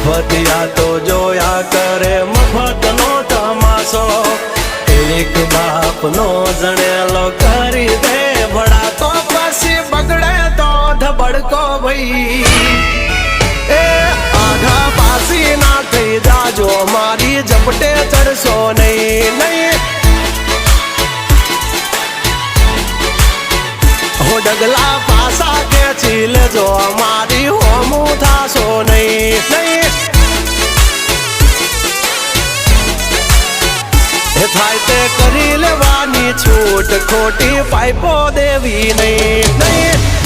મફતિયા તો જોયા કરે મફતનો તમાશો એક બાપનો જણેલો કરી દે ભડા તો પછી બગડે તો ધબડકો ભાઈ એ આઘા પાસી ના થઈ જાજો મારી ઝપટે ચડશો નહીં નહીં હો ડગલા પાસા ખેંચી લેજો મારી હોમું થાશો નહીં નહીં થાય તે કરી લેવાની છૂટ ખોટી પાઇપો દેવી નહીં નહીં